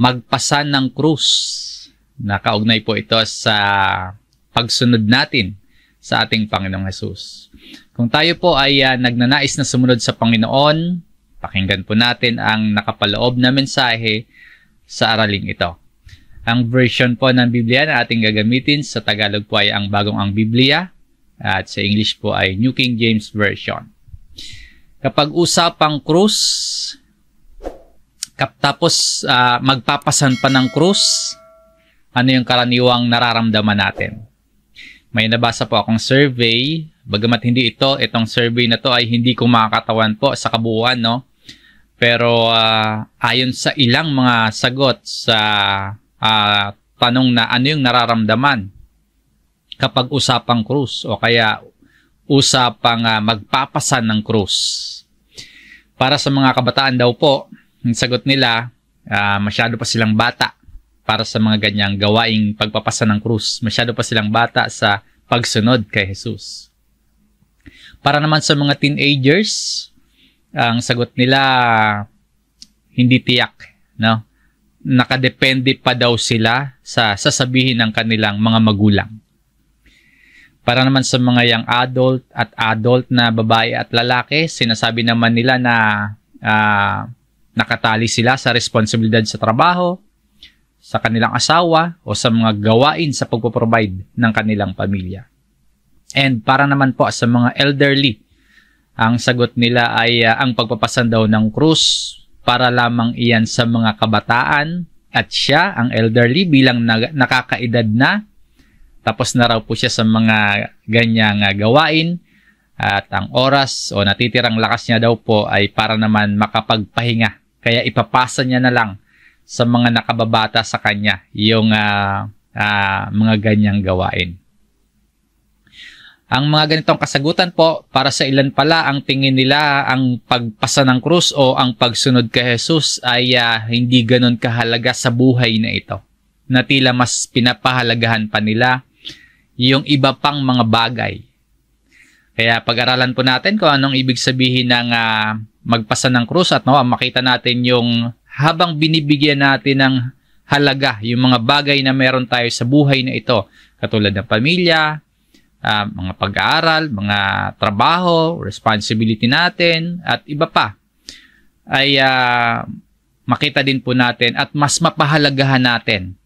magpasan ng krus. Nakaugnay po ito sa pagsunod natin sa ating Panginoong Hesus. Kung tayo po ay nagnanais na sumunod sa Panginoon, pakinggan po natin ang nakapaloob na mensahe sa araling ito. Ang version po ng Biblia na ating gagamitin sa Tagalog po ay ang Bagong ang Biblia at sa English po ay New King James Version. Kapag usapang krus, tapos magpapasan pa ng krus, ano yung karaniwang nararamdaman natin? May nabasa po akong survey, bagamat hindi itong survey na to ay hindi ko makakatawan po sa kabuuan, no? Pero ayon sa ilang mga sagot sa tanong na ano yung nararamdaman kapag usapang krus o kaya usapang magpapasan ng krus. Para sa mga kabataan daw po, ang sagot nila, masyado pa silang bata para sa mga ganyang gawaing pagpapasan ng krus. Masyado pa silang bata sa pagsunod kay Jesus. Para naman sa mga teenagers, ang sagot nila hindi tiyak, no? Nakadepende pa daw sila sa sasabihin ng kanilang mga magulang. Para naman sa mga young adult na babae at lalaki, sinasabi naman nila na nakatali sila sa responsibilidad sa trabaho, sa kanilang asawa, o sa mga gawain sa pagpo-provide ng kanilang pamilya. And para naman po sa mga elderly, ang sagot nila ay ang pagpapasan daw ng krus para lamang iyan sa mga kabataan at siya, ang elderly, bilang nakakaedad na, tapos na raw po siya sa mga ganyang gawain at ang oras o natitirang lakas niya daw po ay para naman makapagpahinga. Kaya ipapasa niya na lang sa mga nakababata sa kanya yung mga ganyang gawain. Ang mga ganitong kasagutan po, para sa ilan pala, ang tingin nila ang pagpasa ng krus o ang pagsunod kay Jesus ay hindi ganun kahalaga sa buhay na ito. Na tila mas pinapahalagahan pa nila yung iba pang mga bagay. Kaya pag-aralan po natin kung anong ibig sabihin ng magpasa ng krus at makita natin yung habang binibigyan natin ng halaga yung mga bagay na meron tayo sa buhay na ito, katulad ng pamilya, mga pag-aaral, mga trabaho, responsibility natin, at iba pa, ay makita din po natin at mas mapahalagahan natin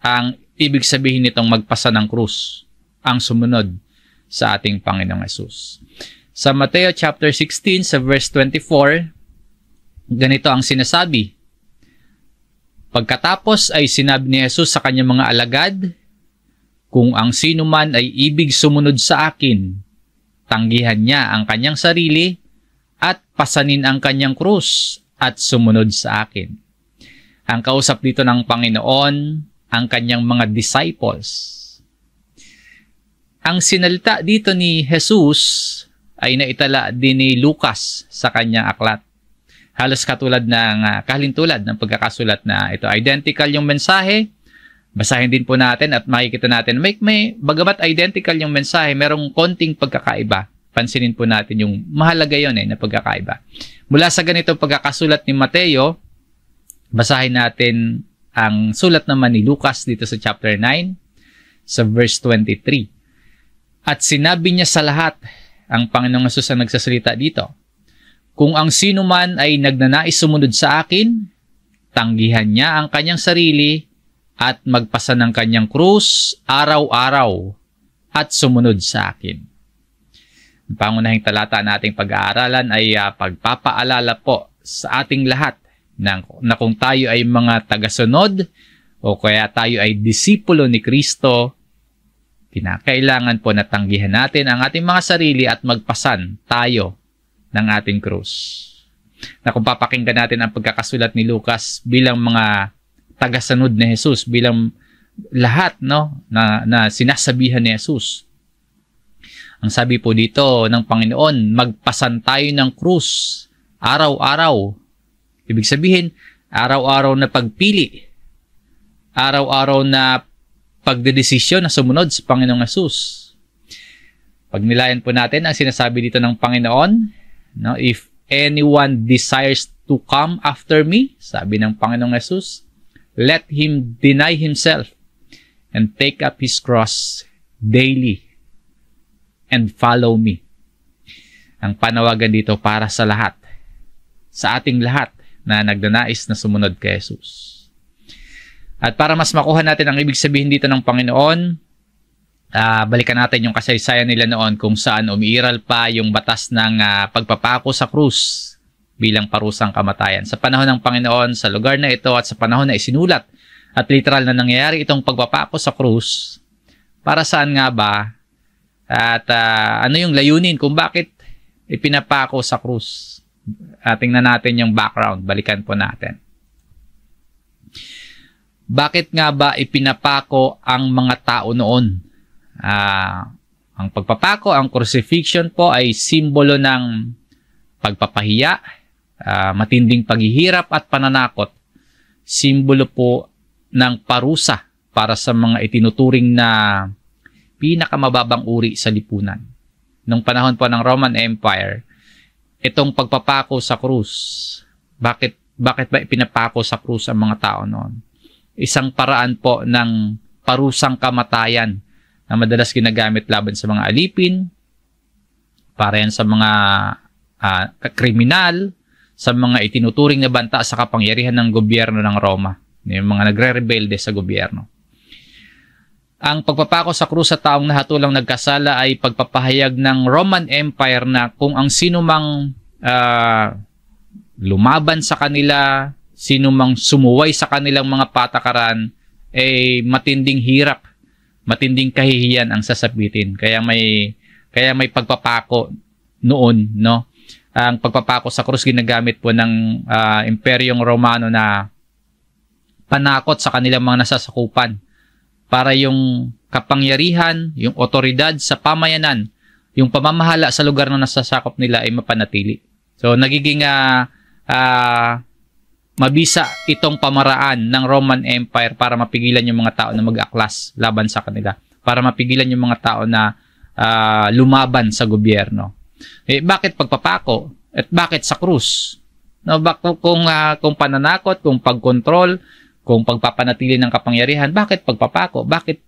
ang ibig sabihin nitong magpasa ng krus, ang sumunod sa ating Panginoong Hesus. Sa Mateo chapter 16, sa verse 24, ganito ang sinasabi. Pagkatapos ay sinabi ni Jesus sa kanyang mga alagad, kung ang sino man ay ibig sumunod sa akin, tanggihan niya ang kanyang sarili at pasanin ang kanyang krus at sumunod sa akin. Ang kausap dito ng Panginoon, ang kanyang mga disciples. Ang sinalita dito ni Jesus ay naitala din ni Lucas sa kanyang aklat. Halos kalintulad ng pagkakasulat na ito. Identical yung mensahe. Basahin din po natin at makikita natin, bagamat identical yung mensahe, merong konting pagkakaiba. Pansinin po natin yung mahalaga yun na pagkakaiba. Mula sa ganitong pagkakasulat ni Mateo, basahin natin ang sulat naman ni Lucas dito sa chapter 9, sa verse 23. At sinabi niya sa lahat, ang Panginoong Hesus ang nagsasalita dito, kung ang sino man ay nagnanais sumunod sa akin, tanggihan niya ang kanyang sarili at magpasa ng kanyang krus araw-araw at sumunod sa akin. Ang pangunahing talata nating pag-aaralan ay pagpapaalala po sa ating lahat na kung tayo ay mga tagasunod o kaya tayo ay disipulo ni Kristo, kinakailangan po na tanggihan natin ang ating mga sarili at magpasan tayo ng ating krus. Na kung papakinggan natin ang pagkakasulat ni Lucas bilang mga tagasunod ni Jesus, bilang lahat na sinasabihan ni Jesus. Ang sabi po dito ng Panginoon, magpasan tayo ng krus araw-araw. Ibig sabihin, araw-araw na pagpili, araw-araw na pagdedesisyon na sumunod sa Panginoong Jesus. Pag nilayan po natin ang sinasabi dito ng Panginoon, if anyone desires to come after me, sabi ng Panginoong Jesus, let him deny himself and take up his cross daily and follow me. Ang panawagan dito para sa lahat, sa ating lahat na nagdanais na sumunod kay Jesus. At para mas makuha natin ang ibig sabihin dito ng Panginoon, balikan natin yung kasaysayan nila noon kung saan umiiral pa yung batas ng pagpapako sa krus bilang parusang kamatayan. Sa panahon ng Panginoon, sa lugar na ito at sa panahon na isinulat at literal na nangyayari itong pagpapako sa krus, para saan nga ba? At ano yung layunin kung bakit ipinapako sa krus? Tingnan natin yung background. Balikan po natin. Bakit nga ba ipinapako ang mga tao noon? Ang pagpapako, ang crucifixion po ay simbolo ng pagpapahiya, matinding paghihirap at pananakot. Simbolo po ng parusa para sa mga itinuturing na pinakamababang uri sa lipunan. Nung panahon po ng Roman Empire, itong pagpapako sa krus, bakit ba ipinapako sa krus ang mga tao noon? Isang paraan po ng parusang kamatayan na madalas ginagamit laban sa mga alipin, para yan sa mga kriminal, sa mga itinuturing na banta sa kapangyarihan ng gobyerno ng Roma, yung mga nagre-rebelde sa gobyerno. Ang pagpapako sa krus sa taong nahatulang nagkasala ay pagpapahayag ng Roman Empire na kung ang sino mang lumaban sa kanila, sino mang sumuway sa kanilang mga patakaran, matinding hirap, matinding kahihiyan ang sasapitin. Kaya may pagpapako noon, no? Ang pagpapako sa krus ginagamit po ng Imperyong Romano na panakot sa kanilang mga nasasakupan para yung kapangyarihan, yung otoridad sa pamayanan, yung pamamahala sa lugar na nasasakop nila ay mapanatili. So nagiging mabisa itong pamaraan ng Roman Empire para mapigilan yung mga tao na mag-aklas laban sa kanila. Para mapigilan yung mga tao na lumaban sa gobyerno. Bakit pagpapako? At bakit sa krus? No, kung pananakot, kung pagkontrol, kung pagpapanatili ng kapangyarihan, bakit pagpapako? Bakit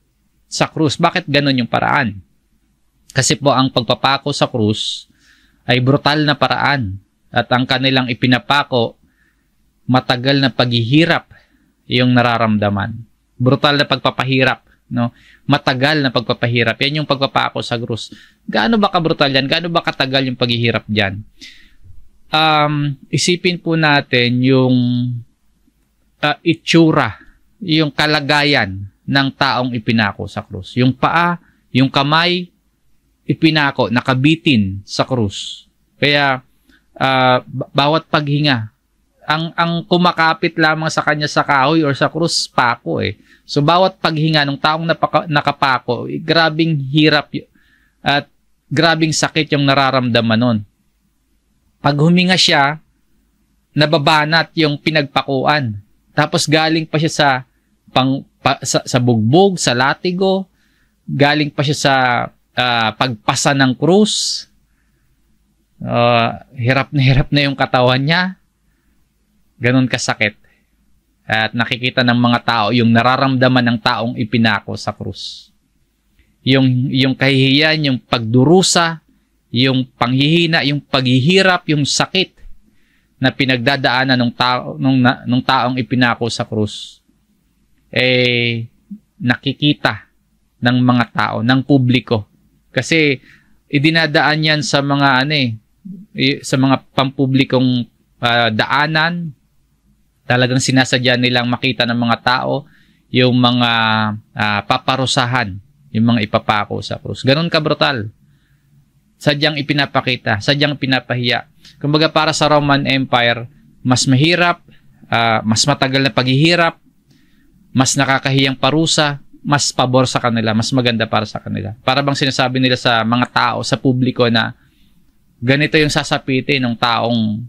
sa krus? Bakit ganun yung paraan? Kasi po ang pagpapako sa krus ay brutal na paraan. At ang kanilang ipinapako, matagal na paghihirap yung nararamdaman. Brutal na pagpapahirap, no? Matagal na pagpapahirap. Yan yung pagpapako sa krus. Gaano ba kabrutal yan? Gaano ba katagal yung paghihirap diyan? Isipin po natin yung itsura, yung kalagayan ng taong ipinako sa krus. Yung paa, yung kamay, ipinako, nakabitin sa krus. Kaya bawat paghinga, ang kumakapit lamang sa kanya sa kahoy or sa krus, pako eh. So bawat paghinga ng taong nakapako, grabing hirap at grabing sakit yung nararamdaman nun. Pag huminga siya, nababanat yung pinagpakuan. Tapos galing pa siya sa bugbog, sa latigo, galing pa siya sa pagpasa ng krus. Hirap na yung katawan niya. Ganon kasakit. At nakikita ng mga tao yung nararamdaman ng taong ipinako sa krus. Yung kahihiyan, yung pagdurusa, yung panghihina, yung paghihirap, yung sakit na pinagdadaanan ng taong ipinako sa krus. Nakikita ng mga tao, ng publiko. Kasi idinadaan yan sa mga sa mga pampublikong daanan. Talagang sinasadya nilang makita ng mga tao yung mga paparusahan, yung mga ipapako sa krus. Ganon ka-brutal. Sadyang ipinapakita, sadyang pinapahiya. Kumbaga para sa Roman Empire, mas mahirap, mas matagal na paghihirap, mas nakakahiyang parusa, mas pabor sa kanila, mas maganda para sa kanila. Para bang sinasabi nila sa mga tao, sa publiko na ganito yung sasapitin ng taong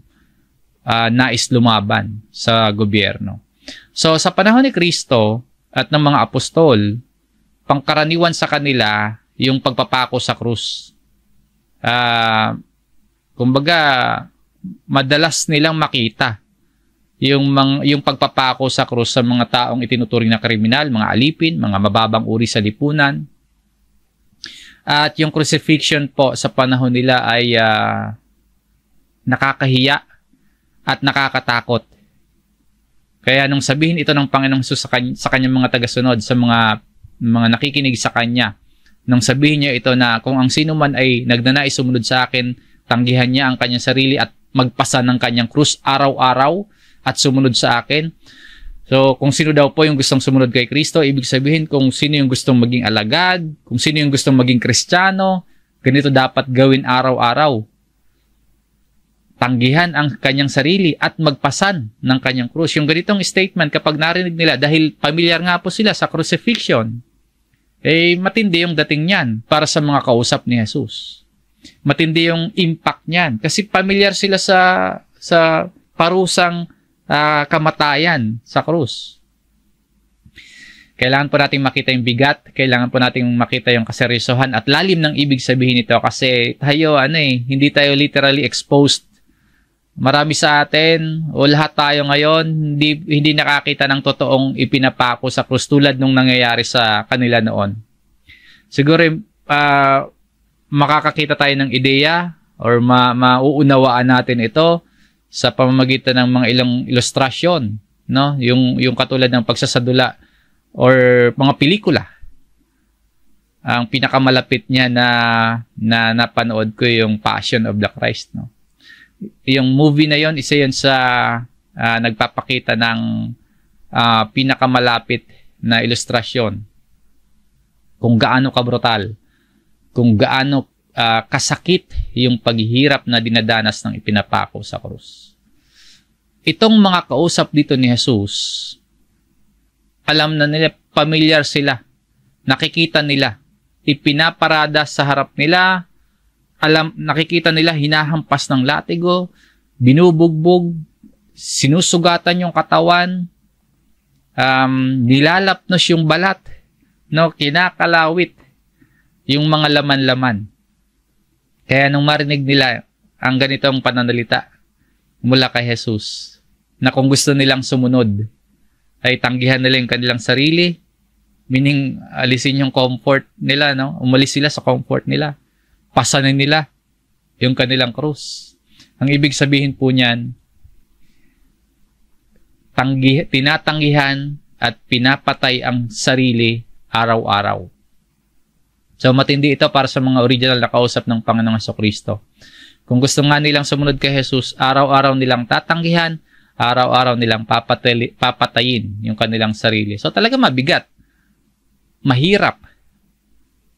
nais lumaban sa gobyerno. So, sa panahon ni Kristo at ng mga apostol, pangkaraniwan sa kanila yung pagpapako sa krus. Kumbaga, madalas nilang makita yung pagpapako sa krus sa mga taong itinuturing na kriminal, mga alipin, mga mababang uri sa lipunan. At yung crucifixion po sa panahon nila ay nakakahiya at nakakatakot. Kaya nung sabihin ito ng Panginoong Jesus sa kanyang mga tagasunod, sa mga nakikinig sa kanya, nung sabihin niya ito na kung ang sino man ay nagnanais sumunod sa akin, tanggihan niya ang kanyang sarili at magpasa ng kanyang krus araw-araw at sumunod sa akin. So, kung sino daw po yung gustong sumunod kay Kristo, ibig sabihin kung sino yung gustong maging alagad, kung sino yung gustong maging Kristiyano, ganito dapat gawin araw-araw. Tanggihan ang kanyang sarili at magpasan ng kanyang krus. Yung ganitong statement, kapag narinig nila, dahil pamilyar nga po sila sa crucifixion, matindi yung dating niyan para sa mga kausap ni Jesus. Matindi yung impact niyan. Kasi pamilyar sila sa parusang kamatayan sa krus. Kailangan po natin makita yung bigat, kailangan po natin makita yung kaseryosohan at lalim ng ibig sabihin nito kasi tayo, hindi tayo literally exposed. Marami sa atin o lahat tayo ngayon hindi nakakita ng totoong ipinapako sa krus tulad nung nangyayari sa kanila noon. Siguro makakakita tayo ng ideya or mauunawaan natin ito sa pamamagitan ng mga ilang ilustrasyon, no? Yung katulad ng pagsasadula or mga pelikula. Ang pinakamalapit niya na napanood ko yung Passion of the Christ, no? Yung movie na yon, isa yon sa nagpapakita ng pinakamalapit na ilustrasyon kung gaano kabrutal, kung gaano kasakit yung paghihirap na dinadanas ng ipinapako sa krus. Itong mga kausap dito ni Jesus, alam na nila, pamilyar sila, nakikita nila, ipinaparada sa harap nila, nakikita nila hinahampas ng latigo, binubugbog, sinusugatan yung katawan, nilalapnos yung balat, no, kinakalawit yung mga laman-laman. Kaya nung marinig nila ang ganitong pananalita mula kay Jesus, na kung gusto nilang sumunod, ay tanggihan nila yung kanilang sarili, meaning alisin yung comfort nila, no? Umalis sila sa comfort nila. Pasanin nila yung kanilang krus. Ang ibig sabihin po niyan, tinatanggihan at pinapatay ang sarili araw-araw. So matindi ito para sa mga original na kausap ng Panginoong Jesucristo. Kung gusto nga nilang sumunod kay Jesus, araw-araw nilang tatanggihan, araw-araw nilang papatayin yung kanilang sarili. So talaga mabigat, mahirap,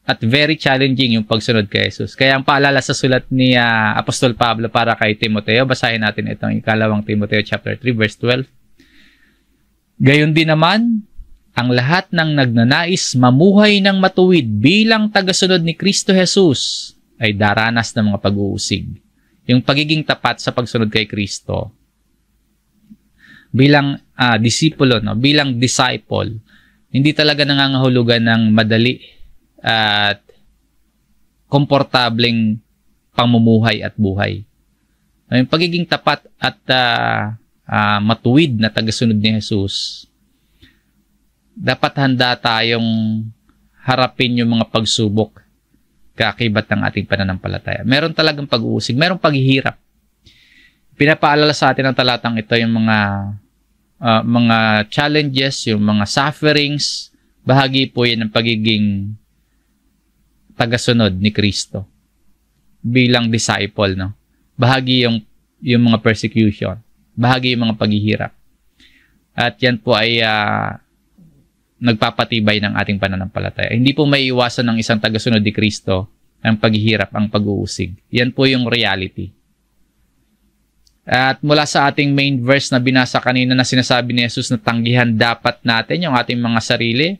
at very challenging yung pagsunod kay Jesus. Kaya ang paalala sa sulat ni Apostol Pablo para kay Timoteo, basahin natin itong ikalawang Timoteo chapter 3 verse 12. Gayon din naman, ang lahat ng nagnanais mamuhay ng matuwid bilang tagasunod ni Kristo Jesus ay daranas ng mga pag-uusig. Yung pagiging tapat sa pagsunod kay Kristo bilang disipulo, no? Bilang disciple, hindi talaga nangangahulugan ng madali at komportableng pamumuhay at buhay. Yung pagiging tapat at matuwid na tagasunod ni Jesus, dapat handa tayong harapin yung mga pagsubok kaakibat ng ating pananampalataya. Meron talagang pag-uusig, merong paghihirap. Pinapaalala sa atin ng talatang ito yung mga challenges, yung mga sufferings, bahagi po yan ng pagiging tagasunod ni Kristo bilang disciple, no? Bahagi yung mga persecution, bahagi yung mga paghihirap. At yan po ay nagpapatibay ng ating pananampalataya. Hindi po may iwasan ng isang tagasunod ni Kristo ang paghihirap, ang pag-uusig. Yan po yung reality. At mula sa ating main verse na binasa kanina na sinasabi ni Jesus na tanggihan dapat natin yung ating mga sarili,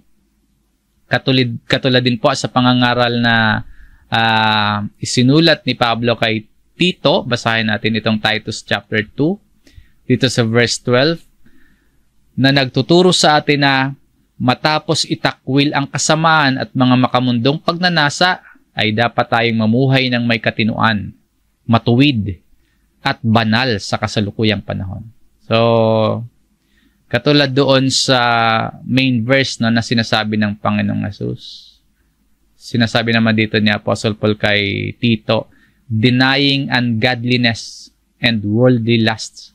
katulad din po sa pangangaral na isinulat ni Pablo kay Tito. Basahin natin itong Titus chapter 2 dito sa verse 12 na nagtuturo sa atin na matapos itakwil ang kasamaan at mga makamundong pagnanasa ay dapat tayong mamuhay ng may katinuan, matuwid at banal sa kasalukuyang panahon. So, katulad doon sa main verse no, na sinasabi ng Panginoong Jesus. Sinasabi naman dito ni Apostle Paul kay Tito, denying ungodliness and worldly lusts.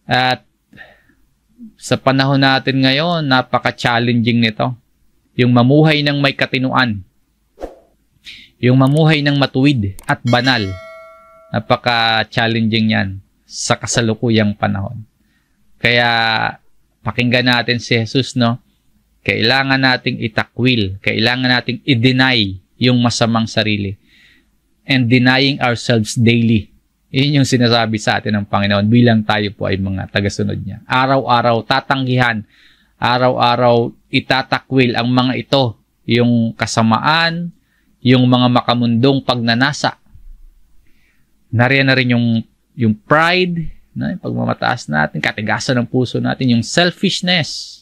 At sa panahon natin ngayon, napaka-challenging nito. Yung mamuhay ng may katinuan. Yung mamuhay ng matuwid at banal. Napaka-challenging yan sa kasalukuyang panahon. Kaya pakinggan natin si Jesus, no? Kailangan nating itakwil. Kailangan nating i-deny yung masamang sarili. And denying ourselves daily. Yun yung sinasabi sa atin ng Panginoon bilang tayo po ay mga tagasunod niya. Araw-araw tatanggihan. Araw-araw itatakwil ang mga ito. Yung kasamaan, yung mga makamundong pagnanasa. Nariyan na rin yung pride, no? Yung pagmamataas natin, katigasan ng puso natin, yung selfishness,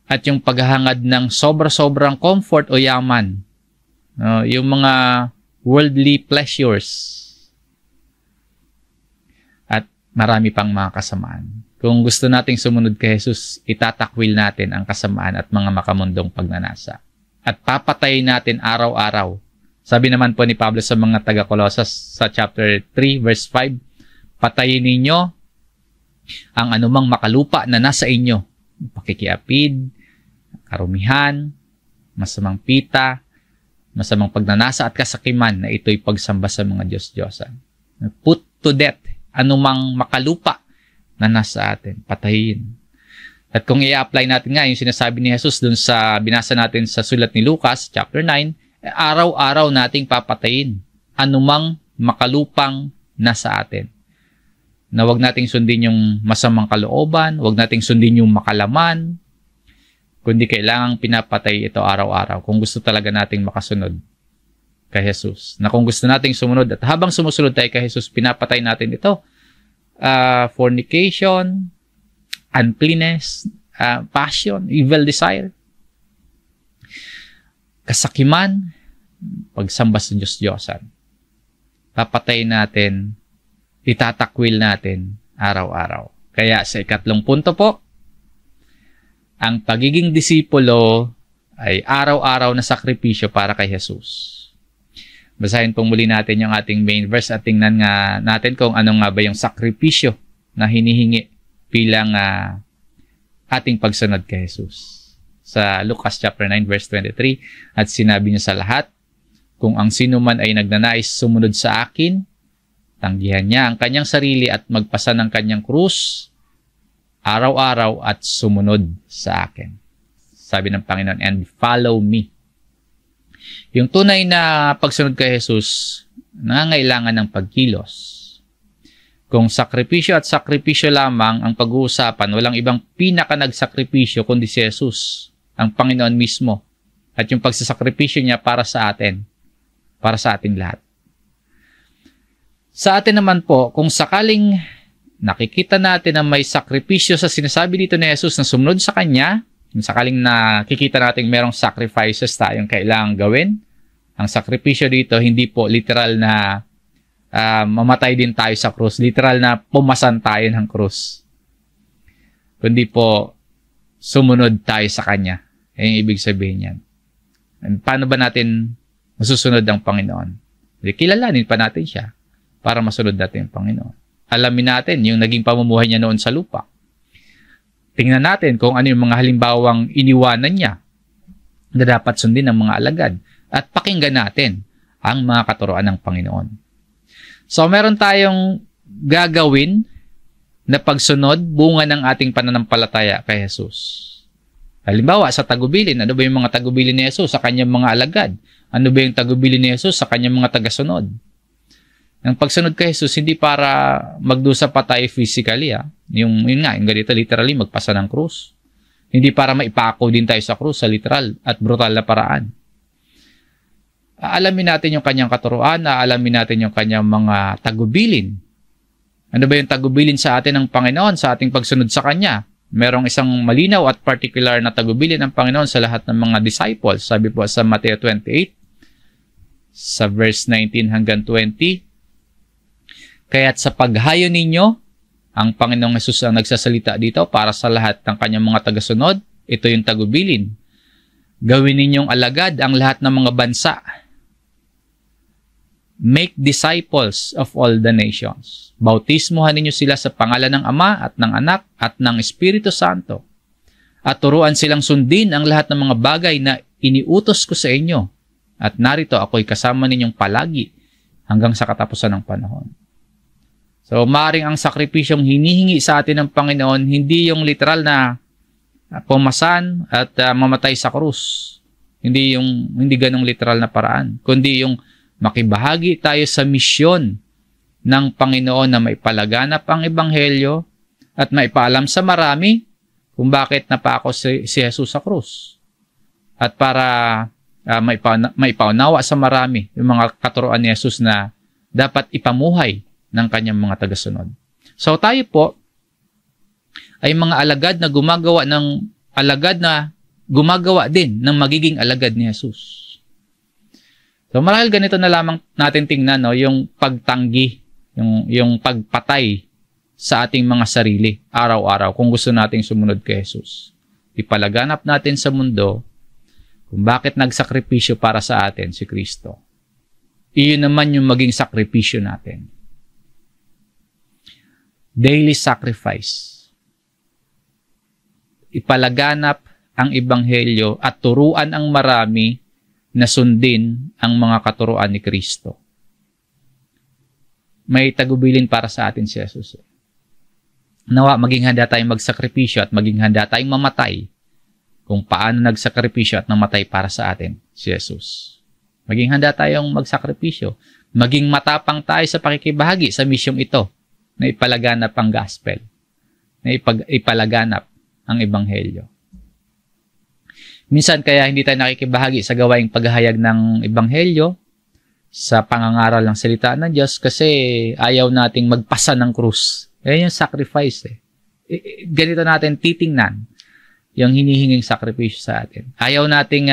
at yung paghahangad ng sobra-sobrang comfort o yaman. No? Yung mga worldly pleasures. At marami pang mga kasamaan. Kung gusto nating sumunod kay Jesus, itatakwil natin ang kasamaan at mga makamundong pagnanasa. At papatayin natin araw-araw. Sabi naman po ni Pablo sa mga taga-Colosas sa chapter 3 verse 5, patayin ninyo ang anumang makalupa na nasa inyo. Pakikiapid, karumihan, masamang pita, masamang pagnanasa at kasakiman na ito'y pagsamba sa mga Diyos-Diyosan. Put to death anumang makalupa na nasa atin. Patayin. At kung i-apply natin nga yung sinasabi ni Jesus dun sa binasa natin sa sulat ni Lucas, chapter 9, araw-araw nating papatayin anumang makalupang nasa atin. Na wag nating sundin yung masamang kalooban, wag nating sundin yung makalaman, kundi kailangang pinapatay ito araw-araw kung gusto talaga nating makasunod kay Jesus. Na kung gusto nating sumunod at habang sumusunod tayo kay Jesus, pinapatay natin ito. Fornication, uncleanness, passion, evil desire, kasakiman, pagsamba sa Diyos-Diyosan. Papatay natin, itatakwil natin araw-araw. Kaya sa ikatlong punto po, ang pagiging disipulo ay araw-araw na sakripisyo para kay Jesus. Basahin pong muli natin yung ating main verse at tingnan nga natin kung ano nga ba yung sakripisyo na hinihingi bilang ating pagsunod kay Jesus. Sa Lucas chapter 9 verse 23, at sinabi niya sa lahat, kung ang sino man ay nagnanais sumunod sa akin, tanggihan niya ang kanyang sarili at magpasa ng kanyang krus araw-araw at sumunod sa akin. Sabi ng Panginoon, and follow me. Yung tunay na pagsunod kay Jesus, nangangailangan ng pagkilos. Kung sakripisyo at sakripisyo lamang ang pag-uusapan, walang ibang pinaka-nagsakripisyo kundi si Jesus, ang Panginoon mismo. At yung pagsasakripisyo niya para sa atin, para sa ating lahat. Sa atin naman po, kung sakaling nakikita natin na may sakripisyo sa sinasabi dito ni Jesus na sumunod sa Kanya, kung sakaling nakikita natin merong sacrifices tayong kailangang gawin, ang sakripisyo dito hindi po literal na mamatay din tayo sa krus, literal na pumasan tayo ng krus, kundi po sumunod tayo sa Kanya. Yung ibig sabihin yan. And paano ba natin masusunod ang Panginoon? Kilalanin pa natin siya para masunod natin ang Panginoon. Alamin natin yung naging pamumuhay niya noon sa lupa. Tingnan natin kung ano yung mga halimbawang iniwanan niya na dapat sundin ng mga alagad. At pakinggan natin ang mga katuroan ng Panginoon. So, meron tayong gagawin na pagsunod bunga ng ating pananampalataya kay Jesus. Halimbawa, sa tagubilin, ano ba yung mga tagubilin ni Jesus sa kanyang mga alagad? Ano ba yung tagubilin ni Jesus sa kanyang mga tagasunod? Ang pagsunod kay Jesus, hindi para magdusa pa tayo physically. Yun ganito, literally, magpasa ng krus. Hindi para maipako din tayo sa krus sa literal at brutal na paraan. Aalamin natin yung kanyang katuruan, aalamin natin yung kanyang mga tagubilin. Ano ba yung tagubilin sa atin ng Panginoon sa ating pagsunod sa Kanya? Merong isang malinaw at particular na tagubilin ng Panginoon sa lahat ng mga disciples. Sabi po sa Mateo 28, sa verse 19 hanggang 20, kaya't sa paghayo ninyo, Ang Panginoong Hesus ang nagsasalita dito para sa lahat ng kanyang mga tagasunod. Ito yung tagubilin. Gawin ninyong alagad ang lahat ng mga bansa. Make disciples of all the nations. Bautismuhan ninyo sila sa pangalan ng Ama at ng Anak at ng Espiritu Santo. At turuan silang sundin ang lahat ng mga bagay na iniutos ko sa inyo. At narito ako'y kasama ninyong palagi hanggang sa katapusan ng panahon. So, maaaring ang sakripisyong hinihingi sa atin ng Panginoon, hindi yung literal na pumasan at mamatay sa krus. Hindi ganong literal na paraan. Kundi yung makibahagi tayo sa misyon ng Panginoon na maipalaganap ang Ebanghelyo at maipaalam sa marami kung bakit napako si Jesus sa krus. At para maipaunawa sa marami yung mga katuruan ni Jesus na dapat ipamuhay ng kanyang mga tagasunod. So tayo po ay mga alagad na gumagawa din ng magiging alagad ni Jesus. So marahil ganito na lamang natin tingnan, no, yung pagtanggi, yung pagpatay sa ating mga sarili araw-araw kung gusto nating sumunod kay Jesus. Ipalaganap natin sa mundo kung bakit nagsakripisyo para sa atin si Kristo. Iyon naman yung maging sakripisyo natin. Daily sacrifice. Ipalaganap ang Ebanghelyo at turuan ang marami na sundin ang mga katuruan ni Kristo. May tagubilin para sa atin si Jesus. Nawa, maging handa tayong magsakripisyo at maging handa tayong mamatay kung paano nagsakripisyo at namatay para sa atin si Jesus. Maging handa tayong magsakripisyo. Maging matapang tayo sa pakikibahagi sa misyong ito na ipalaganap ang gospel, na ipalaganap ang Ebanghelyo. Minsan kaya hindi tayo nakikibahagi sa gawaing paghahayag ng Ebanghelyo, sa pangangaral ng salita ng Diyos kasi ayaw nating magpasa ng krus. Yan yung sacrifice. Ganito natin titingnan yung hinihinging sakripisyo sa atin. Ayaw nating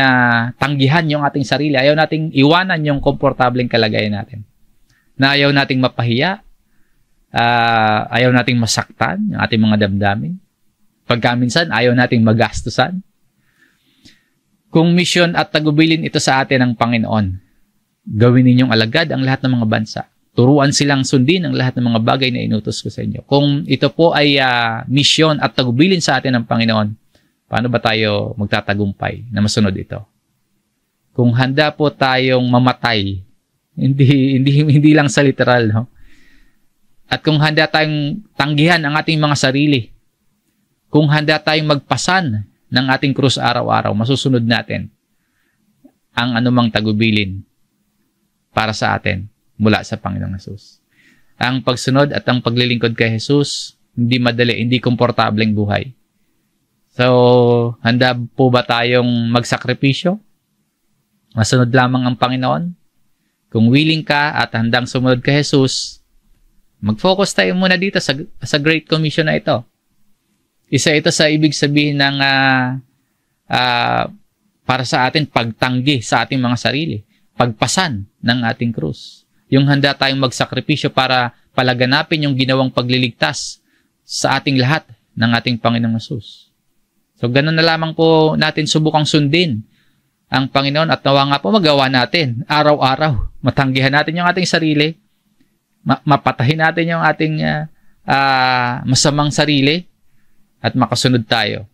tanggihan yung ating sarili. Ayaw nating iwanan yung komportableng kalagayan natin. Na ayaw nating mapahiya. Ayaw nating masaktan yung ating mga damdamin. Pagkaminsan, ayaw nating magastusan. Kung misyon at tagubilin ito sa atin ng Panginoon, gawin ninyong alagad ang lahat ng mga bansa. Turuan silang sundin ang lahat ng mga bagay na inutos ko sa inyo. Kung ito po ay misyon at tagubilin sa atin ng Panginoon, paano ba tayo magtatagumpay na masunod ito? Kung handa po tayong mamatay, hindi lang sa literal, no? At kung handa tayong tanggihan ang ating mga sarili, kung handa tayong magpasan ng ating krus araw-araw, masusunod natin ang anumang tagubilin para sa atin mula sa Panginoong Jesus. Ang pagsunod at ang paglilingkod kay Jesus, hindi madali, hindi komportableng buhay. So, handa po ba tayong magsakripisyo? Masunod lamang ang Panginoon? Kung willing ka at handang sumunod kay Jesus, mag-focus tayo muna dito sa Great Commission na ito. Isa ito sa ibig sabihin ng para sa atin pagtanggi sa ating mga sarili, pagpasan ng ating krus. Yung handa tayong magsakripisyo para palaganapin yung ginawang pagliligtas sa ating lahat ng ating Panginoong Jesus. So, ganun na lamang po natin subukang sundin ang Panginoon at nawa nga po magawa natin araw-araw. Matanggihan natin yung ating sarili, mapatahin natin yung ating masamang sarili, at makasunod tayo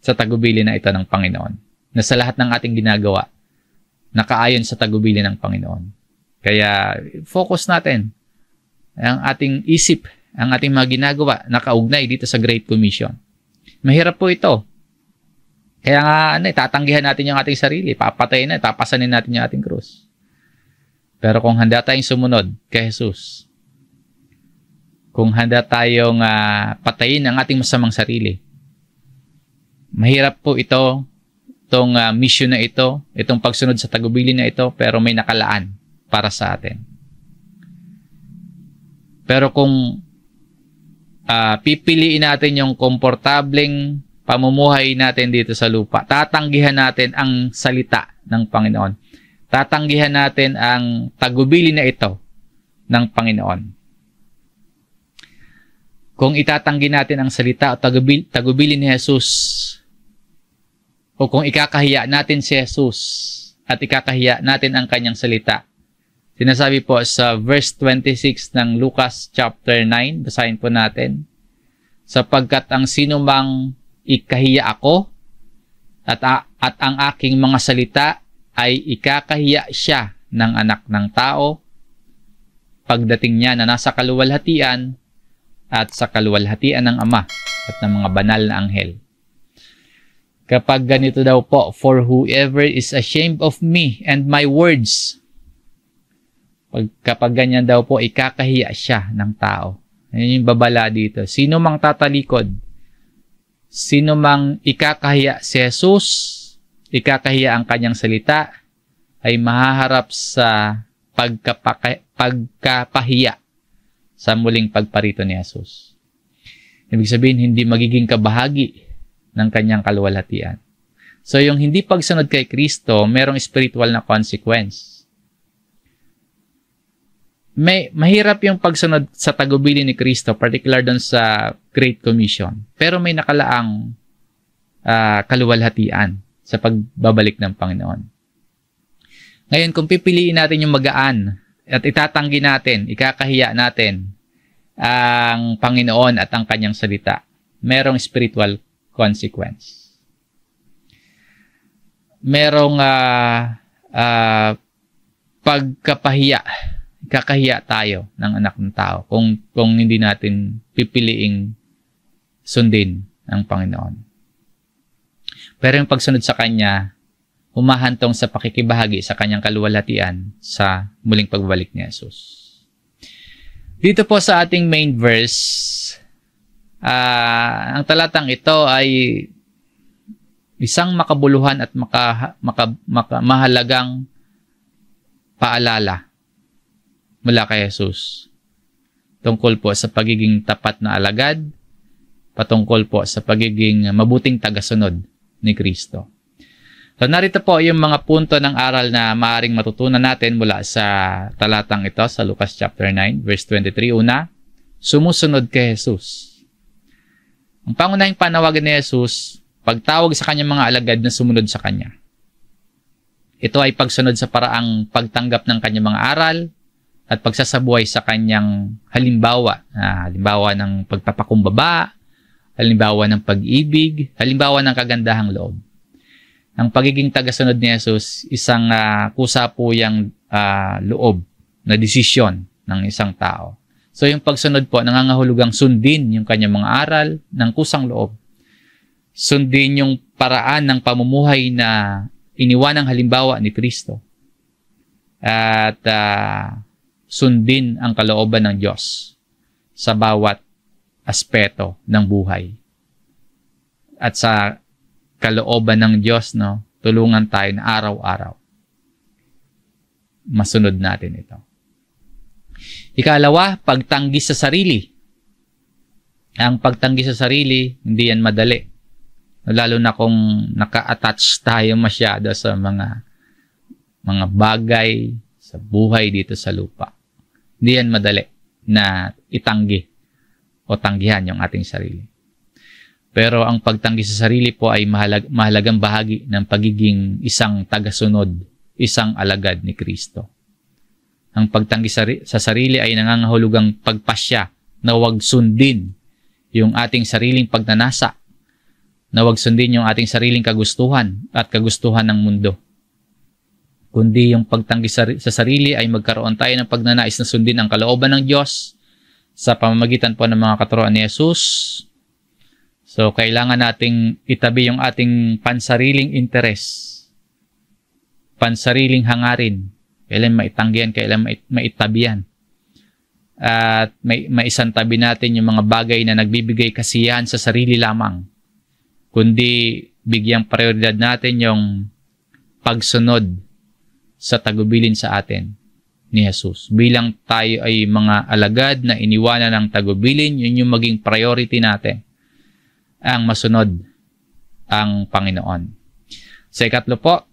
sa tagubilin na ito ng Panginoon. Na sa lahat ng ating ginagawa, nakaayon sa tagubilin ng Panginoon. Kaya focus natin ang ating isip, ang ating mga ginagawa, nakaugnay dito sa Great Commission. Mahirap po ito. Kaya nga, tatanggihan natin yung ating sarili, papatayin na, tapasanin natin yung ating krus. Pero kung handa tayong sumunod kay Jesus, kung handa tayong patayin ang ating masamang sarili, mahirap po itong mission na ito, itong pagsunod sa tagubilin na ito, pero may nakalaan para sa atin. Pero kung pipiliin natin yung komportableng pamumuhay natin dito sa lupa, tatanggihan natin ang salita ng Panginoon. Tatanggihan natin ang tagubilin na ito ng Panginoon. kung itatanggi natin ang salita o tagubilin ni Jesus, o kung ikakahiya natin si Jesus at ikakahiya natin ang kanyang salita. Sinasabi po sa verse 26 ng Lucas chapter 9, basahin po natin, sapagkat ang sino mang ikahiya ako at ang aking mga salita ay ikakahiya siya ng anak ng tao pagdating niya na nasa kaluwalhatian at sa kaluwalhatian ng Ama at ng mga banal na anghel. Kapag ganito daw po, for whoever is ashamed of me and my words, kapag ganyan daw po, ikakahiya siya ng tao. Ayun yung babala dito. Sino mang tatalikod, sino mang ikakahiya si Jesus, ikakahiya ang kanyang salita, ay mahaharap sa pagkapahiya sa muling pagparito ni Jesus. Ibig sabihin, hindi magiging kabahagi ng kanyang kaluwalhatian. So, yung hindi pagsunod kay Kristo, merong spiritual na consequence. Mahirap yung pagsunod sa tagubilin ni Kristo, particular doon sa Great Commission. Pero may nakalaang kaluwalhatian sa pagbabalik ng Panginoon. Ngayon, kung pipiliin natin yung magaan at itatanggi natin, ikakahiya natin ang Panginoon at ang kanyang salita, merong spiritual consequence. Merong pagkapahiya. Kakahiya tayo ng anak ng tao kung hindi natin pipiliing sundin ang Panginoon. Pero yung pagsunod sa Kanya, humahantong sa pakikibahagi sa Kanyang kaluwalhatian sa muling pagbalik ni Jesus. Dito po sa ating main verse, ang talatang ito ay isang makabuluhan at mahalagang paalala mula kay Jesus. Tungkol po sa pagiging tapat na alagad, patungkol po sa pagiging mabuting tagasunod ni Kristo. So narito po yung mga punto ng aral na maaring matutunan natin mula sa talatang ito sa Lucas chapter 9, verse 23. Una, sumusunod kay Jesus. Ang pangunahing panawagan ni Jesus, pagtawag sa kanyang mga alagad na sumunod sa kanya. Ito ay pagsunod sa paraang pagtanggap ng kanyang mga aral, at pagsasabuhay sa kanyang halimbawa ng pagpapakumbaba, halimbawa ng pag-ibig, halimbawa ng kagandahang loob. Ang pagiging tagasunod ni Jesus, isang kusa po yung loob na desisyon ng isang tao. So yung pagsunod po, nangangahulugang sundin yung kanyang mga aral ng kusang loob. Sundin yung paraan ng pamumuhay na iniwanang halimbawa ni Kristo. At sundin ang kalooban ng Diyos sa bawat aspeto ng buhay. At sa kalooban ng Diyos, tulungan tayo na araw-araw. Masunod natin ito. Ikalawa, pagtanggi sa sarili. Ang pagtanggi sa sarili, hindi yan madali. Lalo na kung naka-attach tayo masyado sa mga bagay sa buhay dito sa lupa. Hindi yan madali na itanggi o tanggihan yung ating sarili. Pero ang pagtanggi sa sarili po ay mahalagang bahagi ng pagiging isang tagasunod, isang alagad ni Kristo. Ang pagtanggi sa sarili ay nangangahulugang pagpasya na huwag sundin yung ating sariling pagnanasa, na huwag sundin yung ating sariling kagustuhan at kagustuhan ng mundo. Kundi yung pagtanggi sa sarili ay magkaroon tayo ng pagnanais na sundin ang kalooban ng Diyos sa pamamagitan po ng mga katuruan ni Jesus. So, kailangan nating itabi yung ating pansariling interes, pansariling hangarin. Kailan maitanggihan, kailan maitabihan. At maisantabi natin yung mga bagay na nagbibigay kasiyahan sa sarili lamang. Kundi bigyang prioridad natin yung pagsunod sa tagubilin sa atin ni Jesus. Bilang tayo ay mga alagad na iniwanan ng tagubilin, yun yung maging priority natin, ang masunod ang Panginoon. Sa ikatlo po,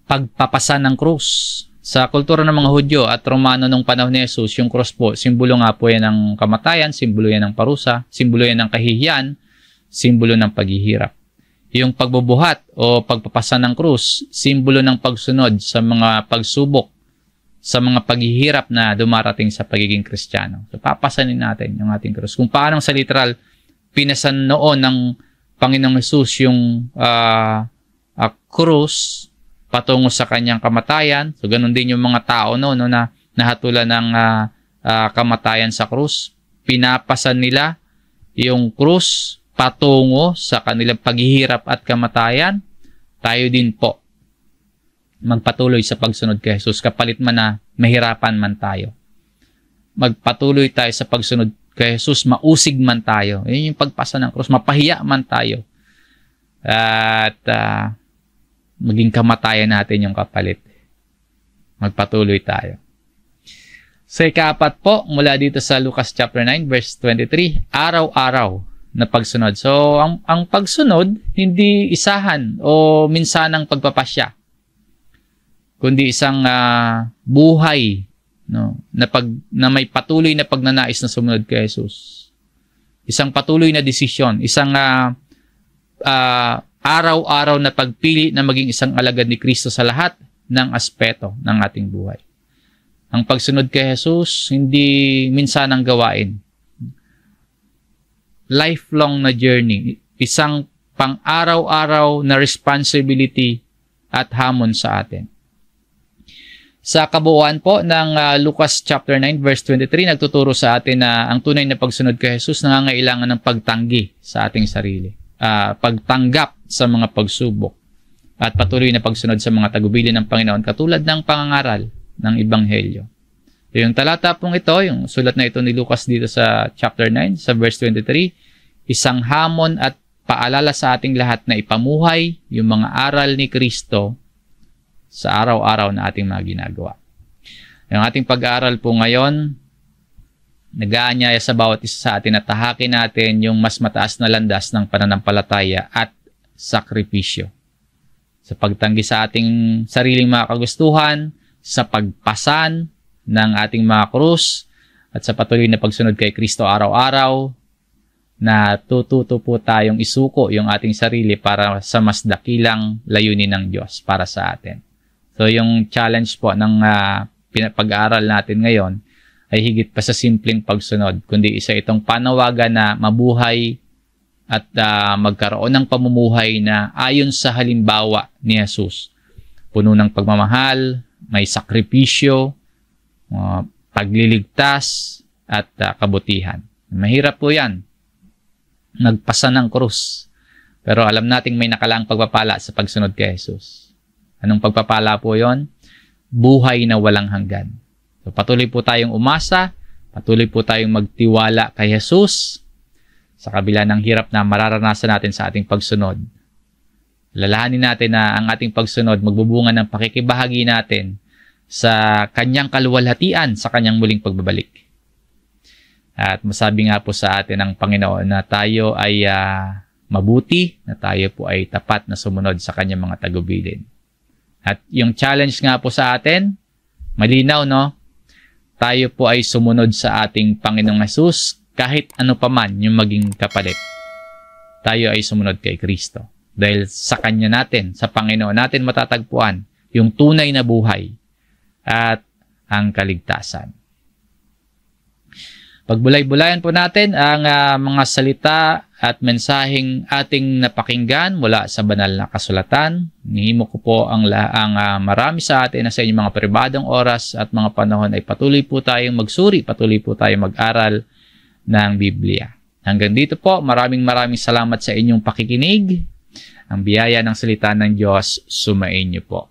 pagpapasan ng krus. Sa kultura ng mga Hudyo at Romano nung panahon ni Jesus, yung cross po, simbolo nga po yan ng kamatayan, simbolo yan ng parusa, simbolo yan ng kahihiyan, simbolo ng paghihirap. Yung pagbubuhat o pagpapasa ng krus, simbolo ng pagsunod sa mga pagsubok, sa mga paghihirap na dumarating sa pagiging Kristiyano. So, papasanin natin yung ating krus. Kung paano sa literal, pinasan noon ng Panginoong Jesus yung krus patungo sa kanyang kamatayan. So, ganun din yung mga tao no, na nahatulan ng kamatayan sa krus. Pinapasan nila yung krus patungo sa kanilang paghihirap at kamatayan. Tayo din po magpatuloy sa pagsunod kay Jesus. Kapalit man na mahirapan man tayo. Magpatuloy tayo sa pagsunod kay Jesus. Mausig man tayo. Yun yung pagpasa ng krus. Mapahiya man tayo. At maging kamatayan natin yung kapalit. Magpatuloy tayo. Sa ika-4 po, mula dito sa Lucas chapter 9, verse 23, araw-araw na pagsunod. So, ang pagsunod, hindi isahan o minsanang pagpapasya, kundi isang buhay no, na may patuloy na pagnanais na sumunod kay Jesus. Isang patuloy na desisyon, isang araw-araw na pagpili na maging isang alagad ni Kristo sa lahat ng aspeto ng ating buhay. Ang pagsunod kay Jesus, hindi minsanang gawain. Lifelong na journey. Isang pang-araw-araw na responsibility at hamon sa atin. Sa kabuuan po ng Lucas chapter 9 verse 23, nagtuturo sa atin na ang tunay na pagsunod kay Jesus nangangailangan ng pagtanggi sa ating sarili. Pagtanggap sa mga pagsubok at patuloy na pagsunod sa mga tagubilin ng Panginoon katulad ng pangangaral ng Ebanghelyo. Yung talata pong ito, yung sulat na ito ni Lucas dito sa chapter 9, sa verse 23, isang hamon at paalala sa ating lahat na ipamuhay yung mga aral ni Kristo sa araw-araw na ating mga ginagawa. Yung ating pag-aaral po ngayon, nag-aanyaya sa bawat isa sa atin at tahakin natin yung mas mataas na landas ng pananampalataya at sakripisyo. Sa pagtanggi sa ating sariling mga kagustuhan, sa pagpasan ng ating mga krus, at sa patuloy na pagsunod kay Kristo araw-araw, na tututo po tayong isuko yung ating sarili para sa mas dakilang layunin ng Diyos para sa atin. So yung challenge po ng pag-aaral natin ngayon ay higit pa sa simpleng pagsunod, kundi isa itong panawagan na mabuhay at magkaroon ng pamumuhay na ayon sa halimbawa ni Jesus. Puno ng pagmamahal, may sakripisyo, pagliligtas, at kabutihan. Mahirap po yan. Nagpasa ng krus. Pero alam nating may nakalaang pagpapala sa pagsunod kay Jesus. Anong pagpapala po yon? Buhay na walang hanggan. So, patuloy po tayong umasa, patuloy po tayong magtiwala kay Jesus sa kabila ng hirap na mararanasan natin sa ating pagsunod. Lalahanin natin na ang ating pagsunod magbubunga ng pakikibahagi natin sa kanyang kaluwalhatian sa kanyang muling pagbabalik. At masabi nga po sa atin ng Panginoon na tayo ay mabuti, na tayo po ay tapat na sumunod sa kanyang mga tagubilin. At yung challenge nga po sa atin, malinaw, no? Tayo po ay sumunod sa ating Panginoong Jesus kahit ano pa man yung maging kapalit. Tayo ay sumunod kay Kristo. Dahil sa Kanya natin, sa Panginoon natin matatagpuan yung tunay na buhay at ang kaligtasan. Pagbulay-bulayan po natin ang mga salita at mensaheng ating napakinggan mula sa banal na kasulatan. Nihimo ko po ang marami sa atin na sa inyong mga pribadong oras at mga panahon ay patuloy po tayong magsuri, patuloy po tayong mag-aral ng Biblia. Hanggang dito po, maraming salamat sa inyong pakikinig. Ang biyaya ng salita ng Diyos sumainyo po.